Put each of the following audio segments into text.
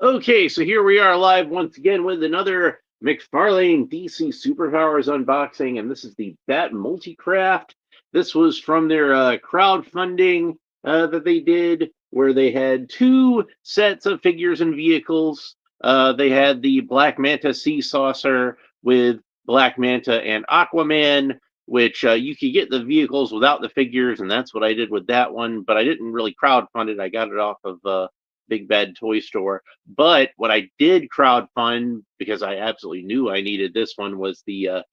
Okay, so here we are live once again with another McFarlane DC Superpowers unboxing, and this is the Bat Multicraft. This was from their crowdfunding that they did, where they had two sets of figures and vehicles. They had the Black Manta Sea Saucer with Black Manta and Aquaman, which you could get the vehicles without the figures, and that's what I did with that one. But I didn't really crowdfund it; I got it off of Big Bad Toy Store. But what I did crowdfund because I absolutely knew I needed this one was the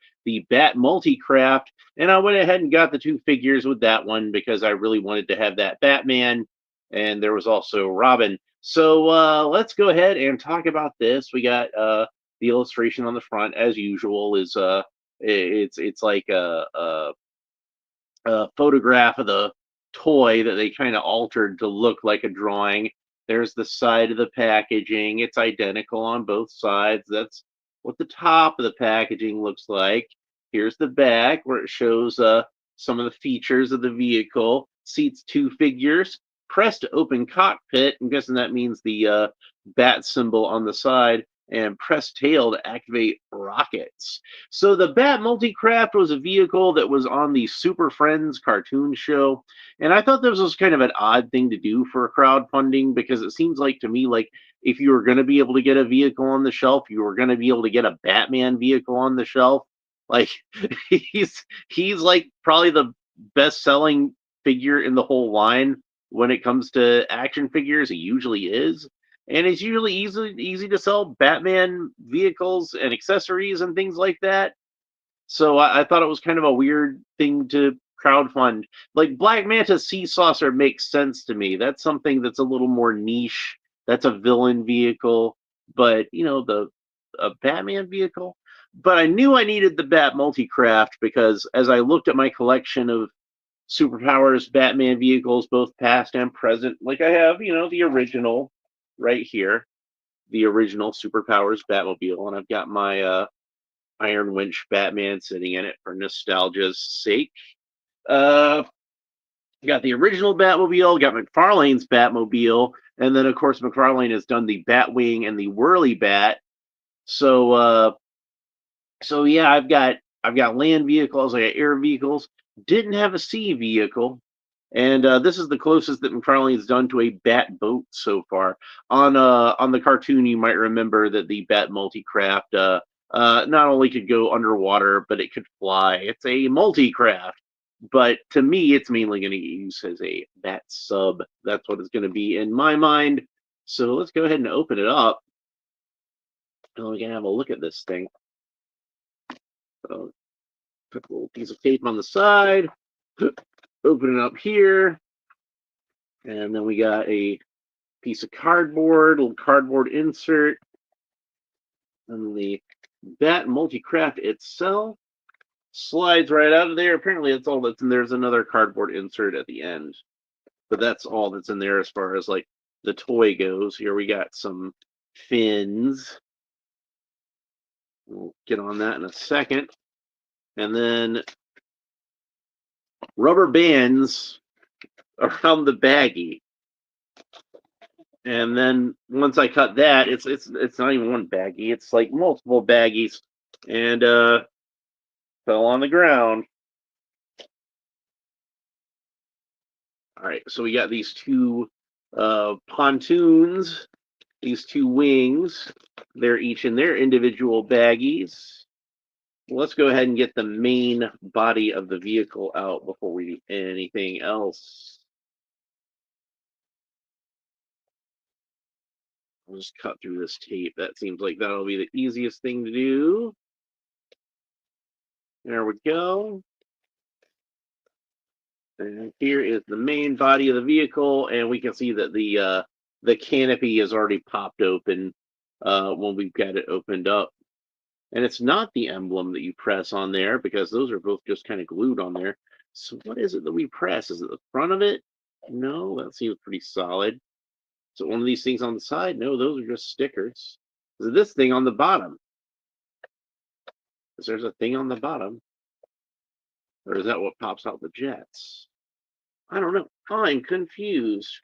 Bat Multicraft, and I went ahead and got the two figures with that one because I really wanted to have that Batman, and there was also Robin. So let's go ahead and talk about this. We got the illustration on the front, as usual, is it's like a photograph of the toy that they kind of altered to look like a drawing. There's the side of the packaging. It's identical on both sides. That's what the top of the packaging looks like. Here's the back where it shows some of the features of the vehicle. Seats two figures. Press to open cockpit. I'm guessing that means the bat symbol on the side. And press tail to activate rockets. So the Bat Multicraft was a vehicle that was on the Super Friends cartoon show, and I thought this was kind of an odd thing to do for a crowdfunding because it seems like to me like if you were going to be able to get a vehicle on the shelf, you were going to be able to get a Batman vehicle on the shelf. Like he's like probably the best selling figure in the whole line when it comes to action figures. He usually is, and it's usually easy to sell Batman vehicles and accessories and things like that. So I thought it was kind of a weird thing to crowdfund. Like Black Manta Sea Saucer makes sense to me. That's something that's a little more niche. That's a villain vehicle, but the a Batman vehicle. But I knew I needed the Bat Multicraft because as I looked at my collection of superpowers Batman vehicles, both past and present, like I have, the original right here, the original Superpowers Batmobile, and I've got my Iron Winch Batman sitting in it for nostalgia's sake. Uh, got the original Batmobile, got Mcfarlane's Batmobile, and then of course Mcfarlane has done the Batwing and the Whirly Bat. So so yeah, I've got land vehicles, I got air vehicles. Didn't have a sea vehicle, and this is the closest that McFarlane's done to a bat boat so far. On the cartoon, you might remember that the Bat Multicraft not only could go underwater, but it could fly. It's a multi-craft, but to me, it's mainly going to get used as a bat sub. That's what it's going to be in my mind. So let's go ahead and open it up, and we can have a look at this thing. So, put a little piece of tape on the side, open it up here, and then we got a piece of cardboard, little cardboard insert, and the Bat Multicraft itself slides right out of there. Apparently, that's all that's in there. There's another cardboard insert at the end, but that's all that's in there as far as like the toy goes. Here we got some fins. We'll get on that in a second. And then rubber bands around the baggie. And then once I cut that, it's not even one baggie, it's like multiple baggies. And fell on the ground. All right, so we got these two pontoons, these two wings. They're each in their individual baggies. Let's go ahead and get the main body of the vehicle out before we do anything else. I'll just cut through this tape. That seems like that'll be the easiest thing to do. There we go. And here is the main body of the vehicle, and we can see that the canopy is already popped open when we've got it opened up. And it's not the emblem that you press on there because those are both just kind of glued on there. So what is it that we press? Is it the front of it? No, that seems pretty solid. So one of these things on the side? No, those are just stickers. Is it this thing on the bottom? Is there's a thing on the bottom? Or is that what pops out the jets? I don't know. I'm confused.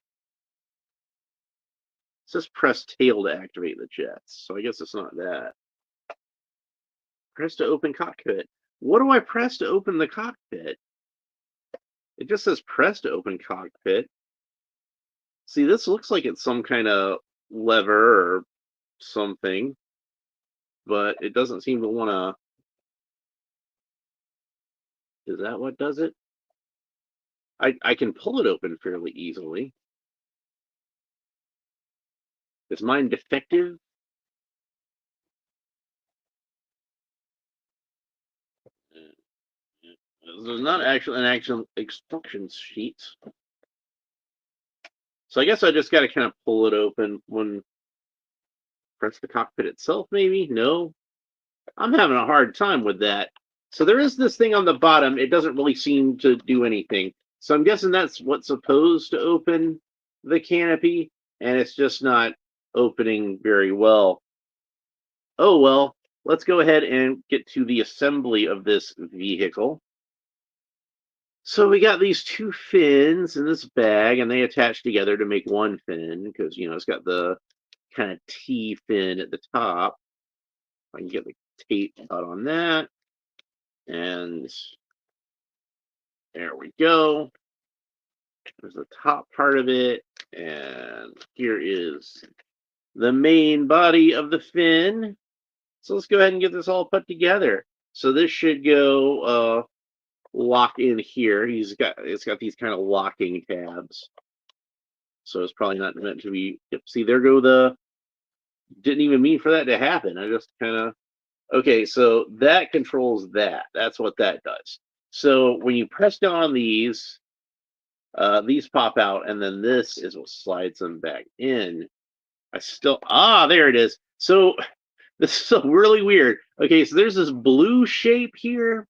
says press tail to activate the jets, so I guess it's not that. Press to open cockpit. What do I press to open the cockpit? It just says press to open cockpit. See, this looks like it's some kind of lever or something, but it doesn't seem to want to. Is that what does it? I can pull it open fairly easily. Is mine defective? There's not actually an actual instructions sheet. So I guess I just got to kind of pull it open when press the cockpit itself, maybe? No. I'm having a hard time with that. So there is this thing on the bottom. It doesn't really seem to do anything. So I'm guessing that's what's supposed to open the canopy, and it's just not opening very well. Oh, well, let's go ahead and get to the assembly of this vehicle. So we got these two fins in this bag, and they attach together to make one fin because, you know, it's got the kind of T fin at the top. I can get the tape out on that. And there we go. There's the top part of it. And here is the main body of the fin. So let's go ahead and get this all put together. So this should go lock in here. It's got these kind of locking tabs. So it's probably not meant to be. See, there go the. Didn't even mean for that to happen. I just kind of. Okay, so that controls that. That's what that does. So when you press down on these pop out, and then this is what slides them back in. There it is. So this is so really weird. Okay, so there's this blue shape here.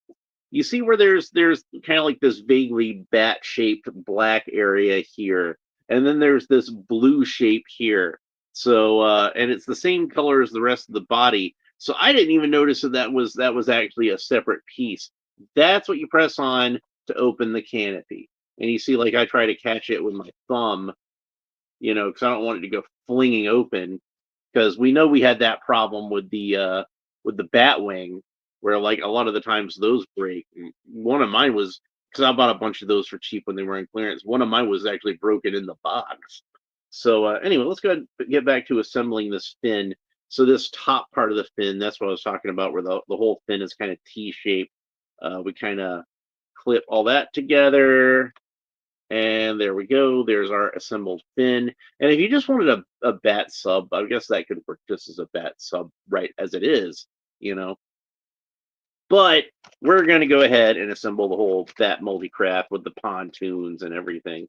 You see where there's kind of like this vaguely bat-shaped black area here, and then there's this blue shape here. So and it's the same color as the rest of the body. So I didn't even notice that was actually a separate piece. That's what you press on to open the canopy. And you see, like I try to catch it with my thumb, you know, because I don't want it to go flinging open. Because we know we had that problem with the Batwing, where like a lot of the times those break. One of mine was because I bought a bunch of those for cheap when they were in clearance. One of mine was actually broken in the box. So anyway, let's go ahead and get back to assembling this fin. So this top part of the fin, that's what I was talking about, where the whole fin is kind of T-shaped. We kind of clip all that together. And there we go. There's our assembled fin. And if you just wanted a bat sub, I guess that could work just as a bat sub right as it is, you know. But we're going to go ahead and assemble the whole bat Multicraft with the pontoons and everything.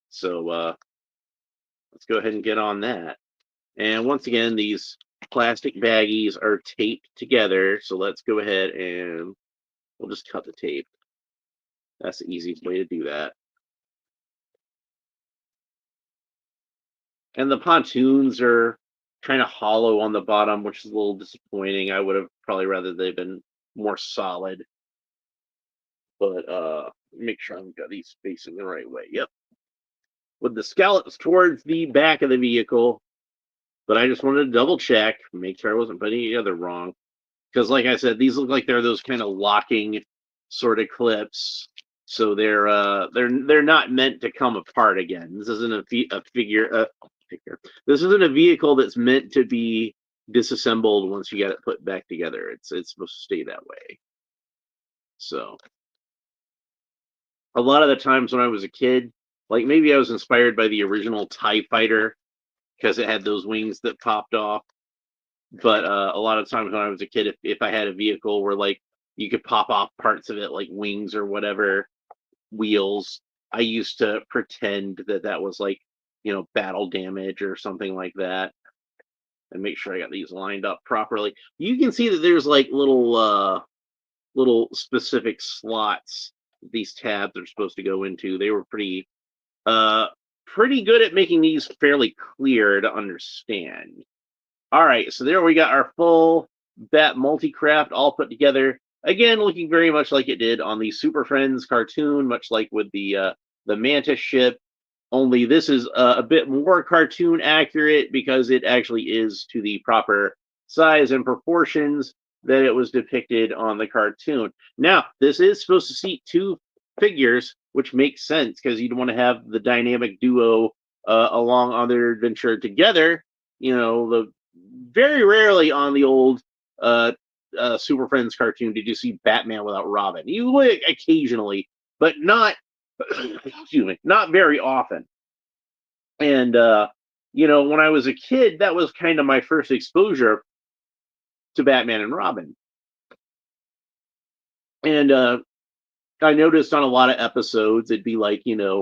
So let's go ahead and get on that. And once again, these plastic baggies are taped together. So let's go ahead and we'll just cut the tape. That's the easiest way to do that. And the pontoons are kind of hollow on the bottom, which is a little disappointing. I would have probably rather they've been more solid. But make sure I've got these facing the right way. Yep. With the scallops towards the back of the vehicle. But I just wanted to double check, make sure I wasn't putting any other wrong. Because like I said, these look like they're those kind of locking sort of clips. So they're not meant to come apart again. This isn't a figure. This isn't a vehicle that's meant to be disassembled once you get it put back together. It's supposed to stay that way. So a lot of the times when I was a kid, like maybe I was inspired by the original TIE Fighter because it had those wings that popped off. But a lot of times when I was a kid, if I had a vehicle where like you could pop off parts of it, like wings or whatever, wheels, I used to pretend that was like, you know, battle damage or something like that, and make sure I got these lined up properly. You can see that there's like little specific slots these tabs are supposed to go into. They were pretty good at making these fairly clear to understand. All right, so there we got our full Bat Multicraft all put together. Again, looking very much like it did on the Super Friends cartoon, much like with the Mantis ship. Only this is a bit more cartoon accurate because it actually is to the proper size and proportions that it was depicted on the cartoon. Now, this is supposed to seat two figures, which makes sense because you'd want to have the dynamic duo along on their adventure together. The very rarely on the old uh, Super Friends cartoon did you see Batman without Robin. You would occasionally, but not excuse me, not very often. And when I was a kid, that was kind of my first exposure to Batman and Robin. And I noticed on a lot of episodes, it'd be like, there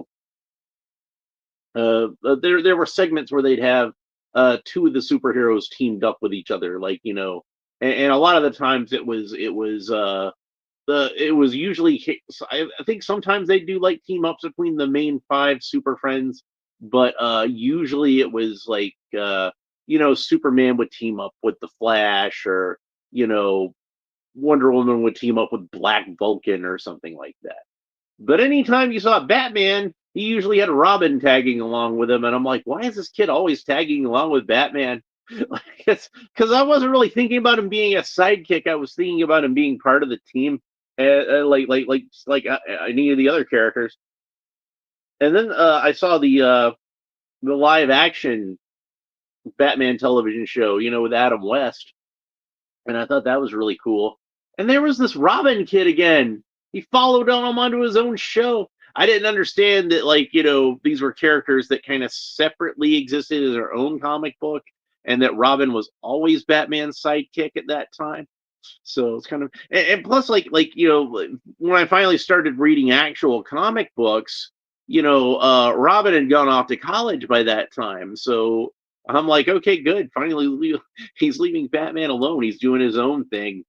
were segments where they'd have two of the superheroes teamed up with each other, like and a lot of the times it was usually I think sometimes they do like team ups between the main five super friends, but usually it was like Superman would team up with the Flash, or you know Wonder Woman would team up with Black Vulcan or something like that. But anytime you saw Batman, he usually had Robin tagging along with him, and I'm like, why is this kid always tagging along with Batman? It's because I wasn't really thinking about him being a sidekick. I was thinking about him being part of the team, like any of the other characters. And then I saw the live action Batman television show, with Adam West, and I thought that was really cool. And there was this Robin kid again. He followed on him onto his own show. I didn't understand that, these were characters that kind of separately existed as their own comic book, and that Robin was always Batman's sidekick at that time. So it's kind of, and plus, when I finally started reading actual comic books, Robin had gone off to college by that time. So I'm like, okay, good. Finally, he's leaving Batman alone. He's doing his own thing.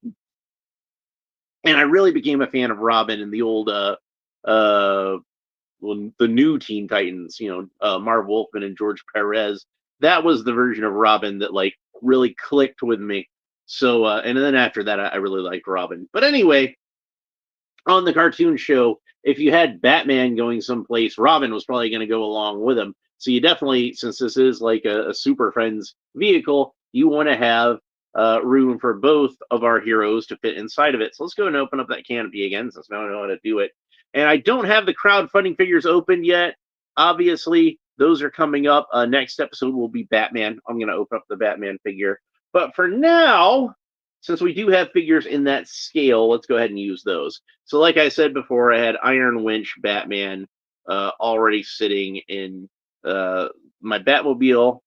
And I really became a fan of Robin in the old, uh, the new Teen Titans, Marv Wolfman and George Perez. That was the version of Robin that really clicked with me. So, and then after that, I really liked Robin. But anyway, on the cartoon show, if you had Batman going someplace, Robin was probably going to go along with him. So you definitely, since this is like a Super Friends vehicle, you want to have room for both of our heroes to fit inside of it. So let's go and open up that canopy again, since now I know how to do it. And I don't have the crowdfunding figures open yet. Obviously, those are coming up. Next episode will be Batman. I'm going to open up the Batman figure. But for now, since we do have figures in that scale, let's go ahead and use those. So like I said before, I had Iron Winch Batman already sitting in my Batmobile.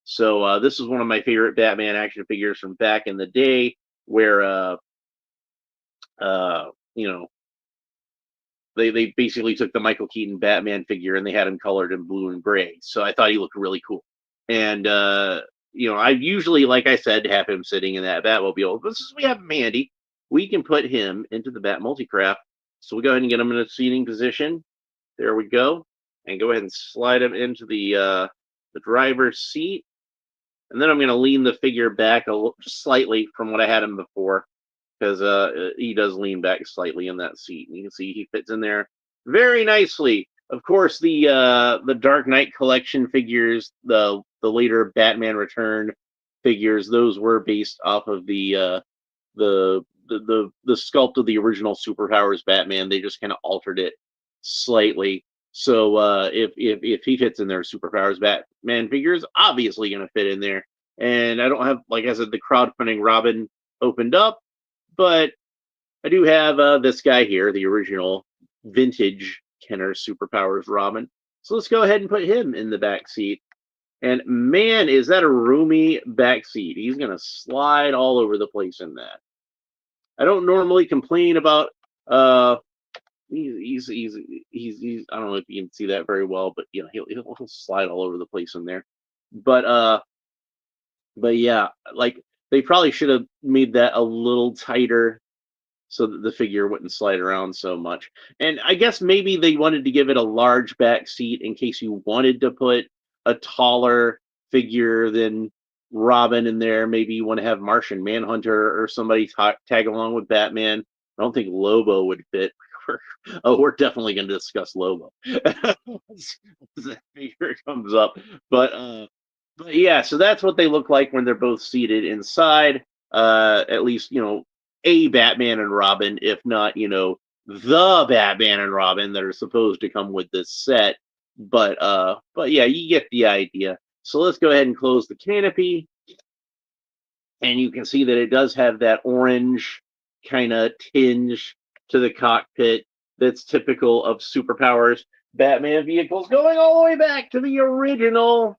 So this is one of my favorite Batman action figures from back in the day, where you know they basically took the Michael Keaton Batman figure and they had him colored in blue and gray. So I thought he looked really cool. And I usually, like I said, have him sitting in that Batmobile. But since we have him handy, we can put him into the Bat Multicraft. So we'll go ahead and get him in a seating position. There we go. And go ahead and slide him into the driver's seat. And then I'm going to lean the figure back slightly from what I had him before, because he does lean back slightly in that seat. And you can see he fits in there very nicely. Of course, the Dark Knight collection figures, the later Batman Return figures, those were based off of the sculpt of the original Superpowers Batman. They just kind of altered it slightly. So if he fits in there, Superpowers Batman figure is obviously going to fit in there. And I don't have, like I said, the crowdfunding Robin opened up, but I do have this guy here, the original vintage Kenner Superpowers Robin. So let's go ahead and put him in the back seat. And man, is that a roomy back seat. He's going to slide all over the place in that. I don't normally complain about he's I don't know if you can see that very well, but he'll slide all over the place in there. But yeah, like they probably should have made that a little tighter so that the figure wouldn't slide around so much. And I guess maybe they wanted to give it a large back seat in case you wanted to put a taller figure than Robin in there. Maybe you want to have Martian Manhunter or somebody tag along with Batman. I don't think Lobo would fit we're definitely going to discuss logo once that figure comes up. But yeah, so that's what they look like when they're both seated inside. At least a Batman and Robin, if not the Batman and Robin that are supposed to come with this set. But yeah, you get the idea. So let's go ahead and close the canopy, and you can see that it does have that orange kind of tinge to the cockpit that's typical of superpowers Batman vehicles, going all the way back to the original,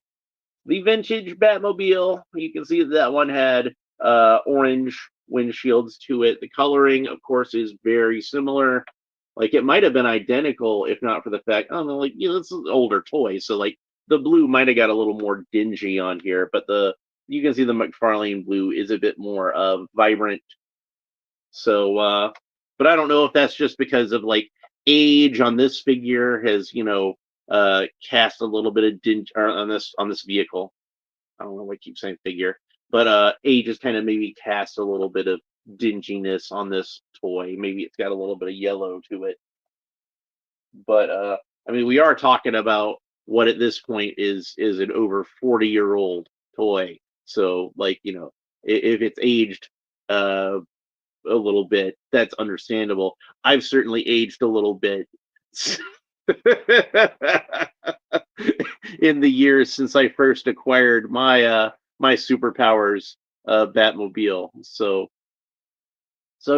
the vintage Batmobile. You can see that that one had orange windshields to it. The coloring, of course, is very similar. Like, it might have been identical if not for the fact, I don't know, like, this is an older toy, so like the blue might have got a little more dingy on here, but you can see the Mcfarlane blue is a bit more vibrant. So, but I don't know if that's just because of like age on this figure has cast a little bit of dinge on this vehicle. I don't know why I keep saying figure, but age has kind of maybe cast a little bit of dinginess on this toy. Maybe it's got a little bit of yellow to it. But I mean, we are talking about what at this point is an over 40-year-old toy. So like, if it's aged a little bit, that's understandable. I've certainly aged a little bit in the years since I first acquired my superpowers Batmobile. So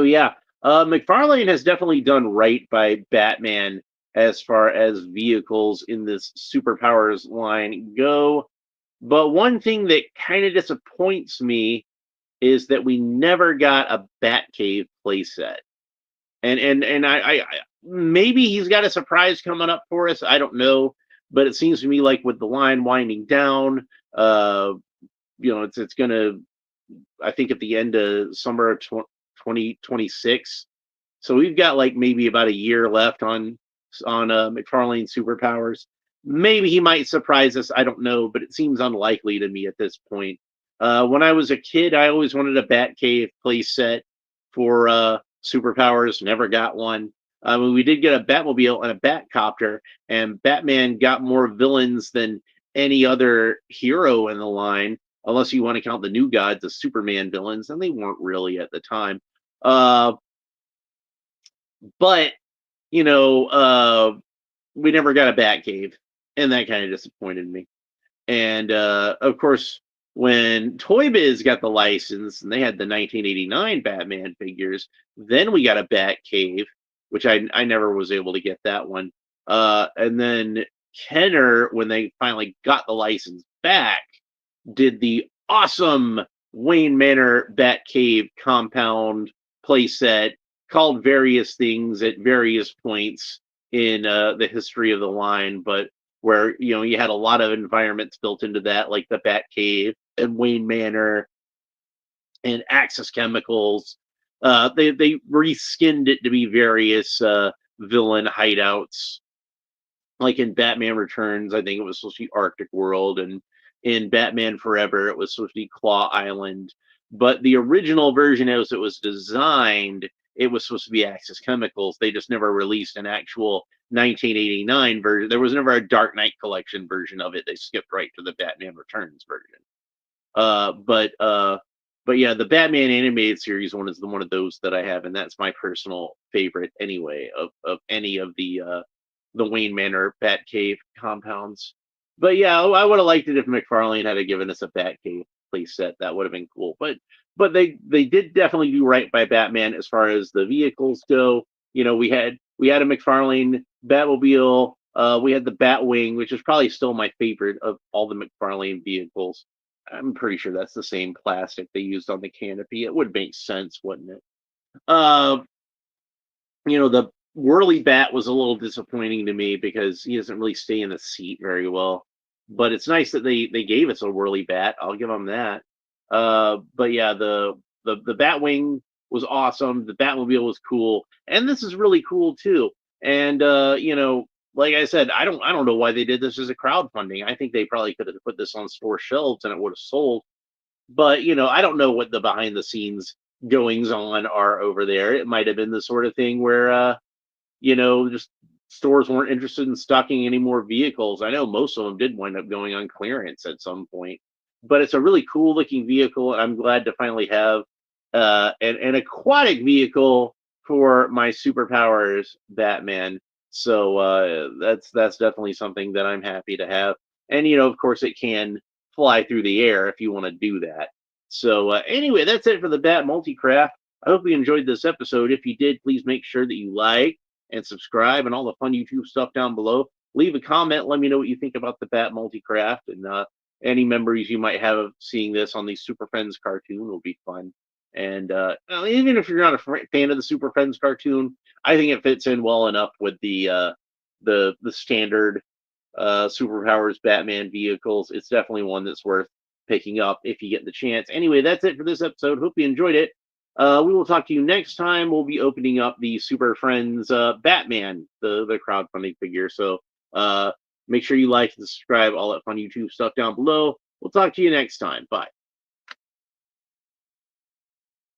yeah, McFarlane has definitely done right by Batman as far as vehicles in this superpowers line go. But one thing that kind of disappoints me is that we never got a Batcave playset. And I maybe he's got a surprise coming up for us. I don't know, but it seems to me like with the line winding down, it's gonna. I think at the end of summer of 2026. So we've got like maybe about a year left on McFarlane Superpowers. Maybe he might surprise us. I don't know, but it seems unlikely to me at this point. When I was a kid, I always wanted a Batcave play set for Superpowers. Never got one. We did get a Batmobile and a Batcopter, and Batman got more villains than any other hero in the line, unless you want to count the New Gods as Superman villains, and they weren't really at the time. But we never got a Batcave, and that kind of disappointed me. And of course, when Toy Biz got the license and they had the 1989 Batman figures, then we got a Batcave, which I never was able to get that one. And then Kenner, when they finally got the license back, did the awesome Wayne Manor Batcave compound playset, called various things at various points in the history of the line, but where you had a lot of environments built into that, like the Batcave and Wayne Manor and Axis Chemicals. They reskinned it to be various villain hideouts. Like in Batman Returns, I think it was supposed to be Arctic World, and in Batman Forever, it was supposed to be Claw Island. But the original version, as it was designed, it was supposed to be Axis Chemicals. They just never released an actual 1989 version. There was never a Dark Knight Collection version of it. They skipped right to the Batman Returns version. But yeah, the Batman animated series one is the one of those that I have, and that's my personal favorite anyway of any of the Wayne Manor Batcave compounds. But yeah, I would have liked it if McFarlane had given us a Batcave playset. That would have been cool. But they did definitely do right by Batman as far as the vehicles go. We had a McFarlane Batmobile. We had the Batwing, which is probably still my favorite of all the McFarlane vehicles. I'm pretty sure that's the same plastic they used on the canopy. It would make sense, wouldn't it? The Whirly Bat was a little disappointing to me because he doesn't really stay in the seat very well. But it's nice that they gave us a Whirly Bat. I'll give them that. But yeah, the Batwing was awesome. The Batmobile was cool, and this is really cool too. And like I said, I don't know why they did this as a crowdfunding. I think they probably could have put this on store shelves and it would have sold. But I don't know what the behind the scenes goings on are over there. It might have been the sort of thing where just stores weren't interested in stocking any more vehicles. I know most of them did wind up going on clearance at some point, but it's a really cool looking vehicle. I'm glad to finally have an aquatic vehicle for my superpowers Batman. So that's definitely something that I'm happy to have. And of course, it can fly through the air if you want to do that. So anyway, that's it for the Bat Multicraft. I hope you enjoyed this episode. If you did, please make sure that you like and subscribe and all the fun YouTube stuff down below. Leave a comment. Let me know what you think about the Bat Multicraft, and any memories you might have of seeing this on the Super Friends cartoon will be fun. And even if you're not a fan of the Super Friends cartoon, I think it fits in well enough with the standard superpowers Batman vehicles. It's definitely one that's worth picking up if you get the chance. Anyway, that's it for this episode. Hope you enjoyed it. We will talk to you next time. We'll be opening up the Super Friends Batman, the crowdfunding figure. So make sure you like and subscribe, all that fun YouTube stuff down below. We'll talk to you next time. Bye.